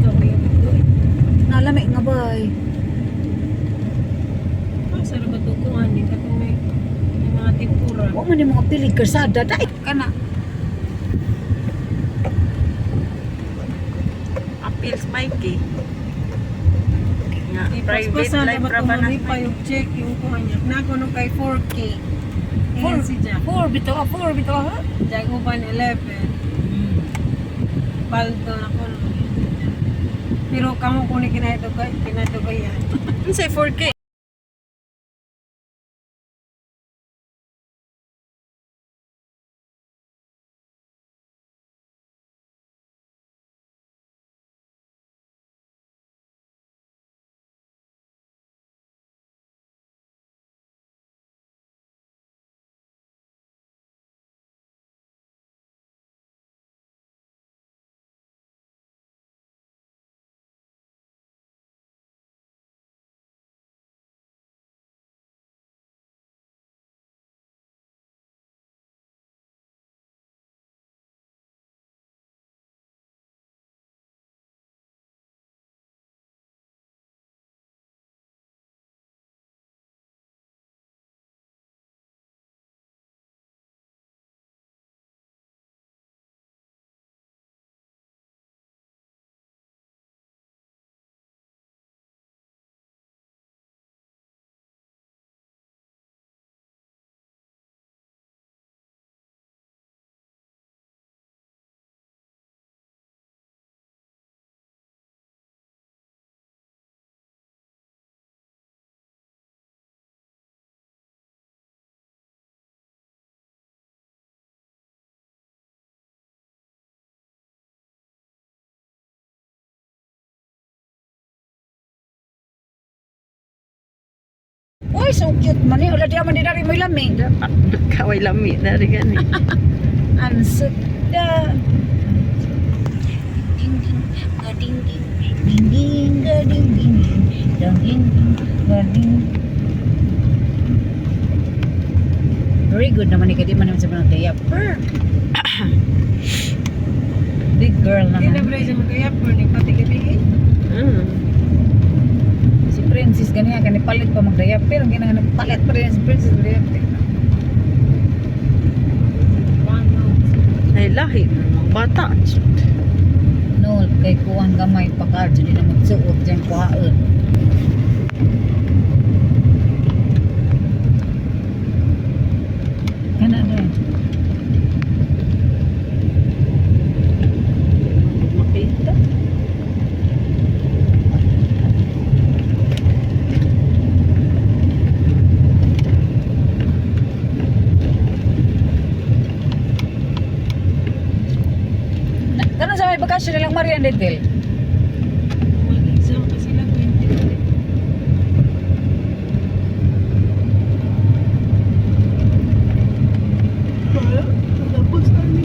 kami ito. Nalamig nga ba eh. Sarap ba ito kung ano? Katong may mga tempura. Huwag mo ni mga pilig karsada. Dahil ka na. Appeals Mikey. Nga, private Ipaspasan life na ra ba ba na? ito? Pa yung check yung kuhanya. Nakuno kay 4K. Ayan si Jack. 4 bito ha? Jack upan 11. Paldo na ko. Pero kamu kunin kinadugay yan. Ano say 4K? Uy, so cute man eh. Wala di man dinari mo lamig. Kaway lami na rin yan eh. Ansot da. Ding ding, gading ding, ding ding, gading ding, ding ding, gading. Very good naman ni kadi man sa mga diaper. Big girl Hindi na naman. bray sa magkaya po ni pati gabi. Si Princess ganyan kani palit pa mag diaper, ang ginang palit pa rin si Princess diaper. Ay lahi ng bata. No, kay kuhan gamay pa ka dili na magsuot diyan kuhaan. Kana na. Makita. Kana sa may bakasyon nilang Marian Del. Mag-exam pa sila 20. Tapos ano?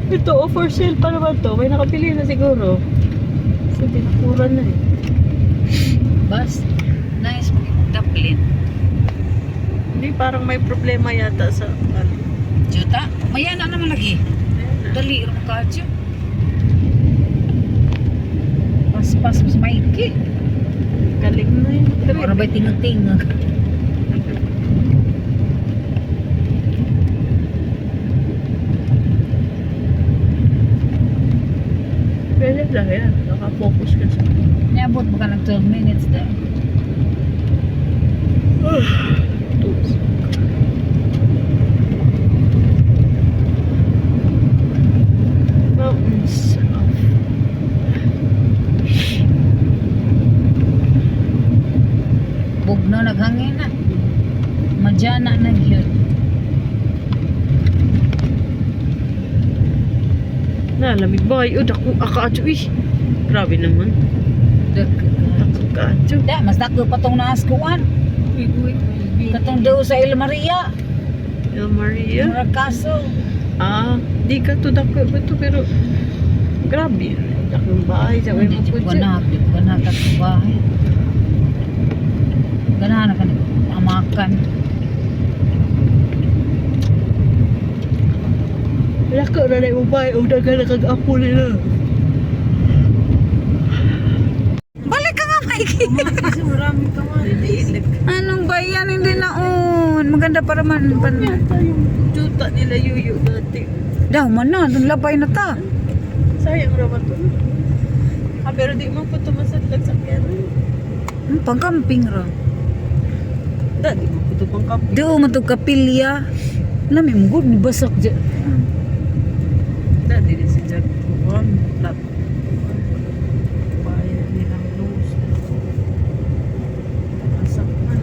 Ito, for sale pa naman to. May nakapili na siguro. Kasi tinakuran na eh. Bas, nice magdaplin. Hindi, parang may problema yata sa ano. Juta, mayana naman lagi. Dali rin ka dyan. Pas-pas mas maiki. Galing na yun. Para ba'y tingag-tingag. Pwede lang yan. Naka-focus ka sa Niabot ba ka ng 12 minutes daw? tools. Mountains of Bugno naghangin na. Madyana na yun. Nalamig ba? Ay, dako akaadyo eh. Grabe naman. Dako akaadyo. Da, mas dako pa tong naaskuan. Katong daw sa El Maria. El Maria. Murag kaso. Di ka to dako ba to pero grabe. Dakong bahay sa way Hindi mo ko na, ka sa bahay. Ganahan na ka amakan. Lako na na yung bahay. O daga na kag-apo nila. Maganda para man. Yata yung juta nila yuyu dati. Daw man na, dun labay na ta. Sayang raman to. Pero di mo po tumasaglag sa piano. Pangkamping ra. Di mo po ito pang kape. Di mo matog kapilya. Lami mo good ni basak dyan. Di din si Jack Kuwan. Bayan nilang lose. Masak na.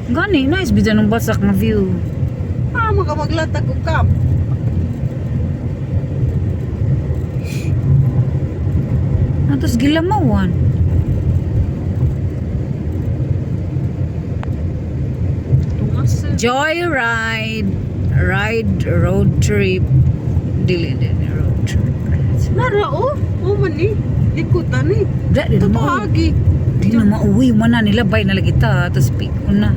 Gani, nice bijan ng basak na view. Maglatag ko kap. Tapos gilamawan. Tungas. Joyride. Ride road trip. Dili road trip. Nara man ni. Ikutan ni. Di Ito na mauwi. pagi. Di na mauwi mo na nilabay na lagi ta. Tapos piko na.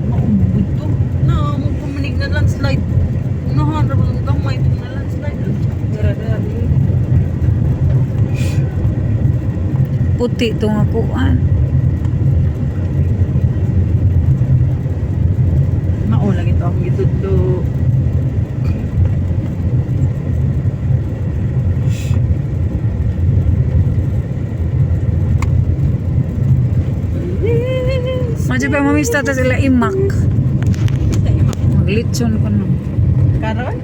Maubod to. Na, magpumanig na landslide. Unahan ra mga gamay ito na landslide. Puti itong akuan. Maulang ito ang itudo. Madyo pa mamista ta sila imak. Maglitson ko no. Karon?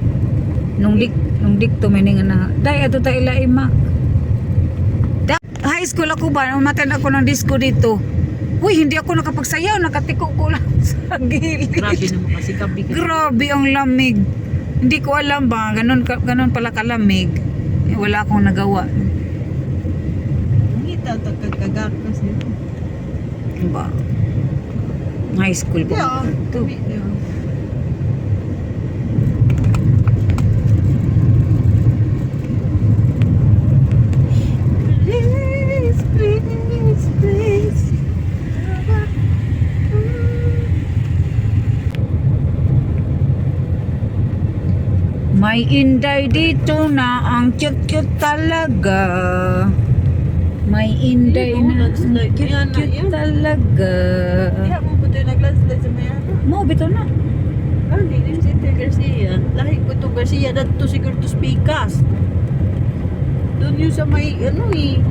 Nung dik to mening na. Dai ato ta ila imak. High school ako ba? Umaten ako ng disco dito. Uy, hindi ako nakapagsayaw. Nakatiko ko lang sa gilid. Grabe naman kasi kabi. Grabe ang lamig. Hindi ko alam ba, ganun pala kalamig. Eh, wala akong nagawa. Ngita ta kagakas nito. Ba? High school po. Yeah, Ito. kabi niyo. Please. May inday dito na ang cute-cute talaga. May inday Ayun, na that's ang like- yan na, cute-cute yan. talaga. Kaya mo po tayo nag-landslide sa mayano. Mo, bito na. Hindi din si Ate Garcia. Lahi ko itong Garcia, dato siguro to Spikas. Doon yung sa may,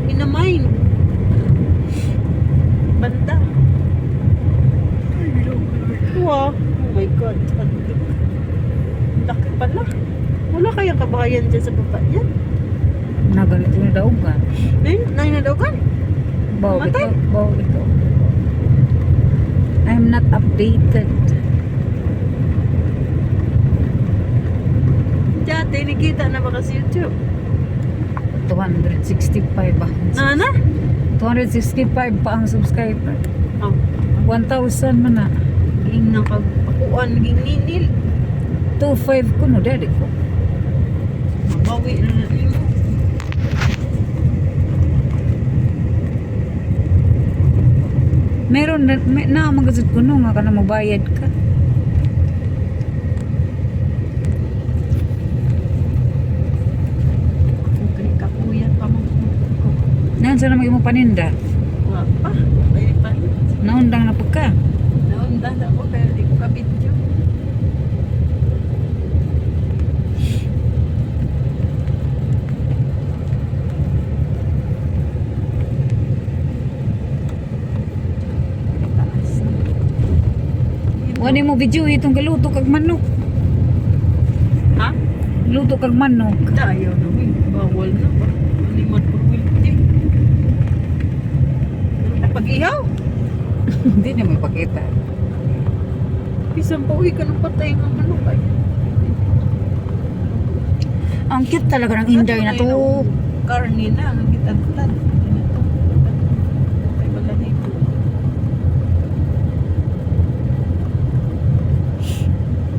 Minamine. Banda. Wow. Oh my God. Laki pala. Wala kayang kabahayan dyan sa baba niyan. Na ganito na daw ka. Nai na daw ka? Baw Matay? ito. Baw ito. I'm not updated. Dati, nakita na ba kasi YouTube? 265 ba? Nana? 265 pa ang subscriber. Oh. 1,000 man na. Ging nakapakuan, naging ninil. 2,500 ko no, daddy ko. Mabawi na na niyo. Meron na magazit ko no, nga ka na mabayad ka. Okay, kakuyan pa mo. Nahan sa na mo paninda. Wala pa. Pwede pa. Naundang na pagka. Naundan na ako kaya di ko kabidyo. Wani mo video itong galuto kag manok. Ha? Luto kag manok. Ayaw na mo. Bawal na ba? Limot por wilti. Pag-ihaw? Hindi na may pakita. Isang pauwi ka ng patay ng manok ay. Ang cute talaga ng Inday na to. Karni na. Ang kitad-tad. Ay baga dito.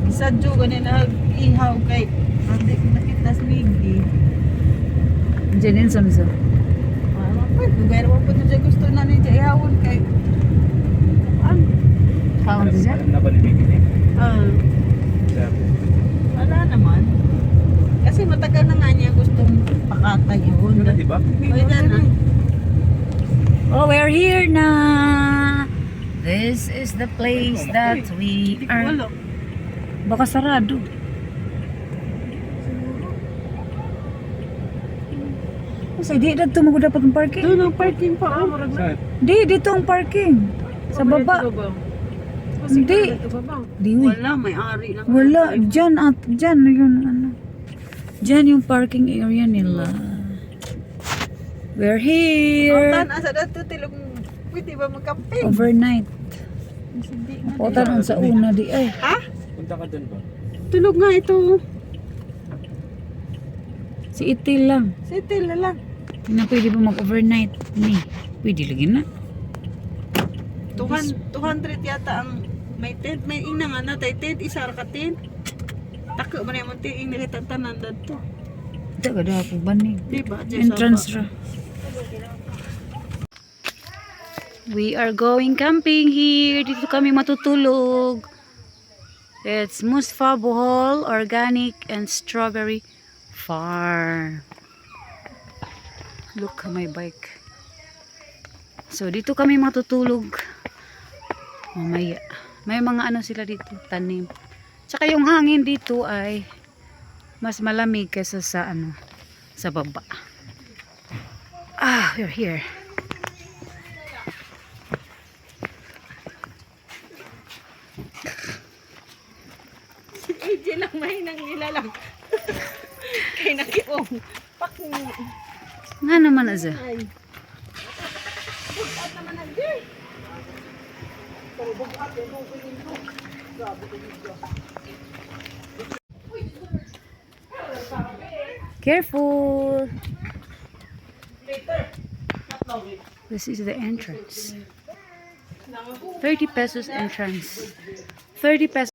Isadyo ganin na ihaw kay. Hindi ko nakita sa migdi. Janin sa miso. Ano pa? Kugayra mo po ito gusto na ni Jay ihawon kay. Ano? Kaon siya. Alam na ba ni Miggy ni? Wala naman. Kasi matagal na nga niya gustong pakatay yun. Wala, di ba? Pwede na. Oh, we're here na. This is the place that we Hindi ko are. alam. Baka sarado. Kasi di dito mo dapat ang parking. Doon ang parking pa. Oh. Di, dito ang parking. Sa baba. Hindi. Di, uy. Wala, may ari lang. Wala. Diyan at diyan yun ano. Diyan yung parking area nila. We're here. Tan, asa dato tilog. Pwede ba magkamping? Overnight. Pota nun sa una di ay. Ha? Punta ka dun ba? Tulog nga ito. Si Itil lang. Settle na lang. Na pwede ba mag-overnight? Ni. Pwede lagi na. 200 yata ang may tent. May ina nga na tayo tent. Isara ka tent. Tako man yung tent. Ina kita tanan dito. Ito ka daw po ba ni? Diba? Entrance ra. We are going camping here. Dito kami matutulog. It's Musfa Bohol Organic and Strawberry Farm. Look my bike. So dito kami matutulog. Mamaya. May mga ano sila dito, tanim. Tsaka yung hangin dito ay mas malamig kaysa sa ano, sa baba. Ah, we're here. AJ lang may nang nilalang. Kay nakiong. Pak Nga naman aza. ay. Careful. This is the entrance. 30 pesos entrance. 30 pesos.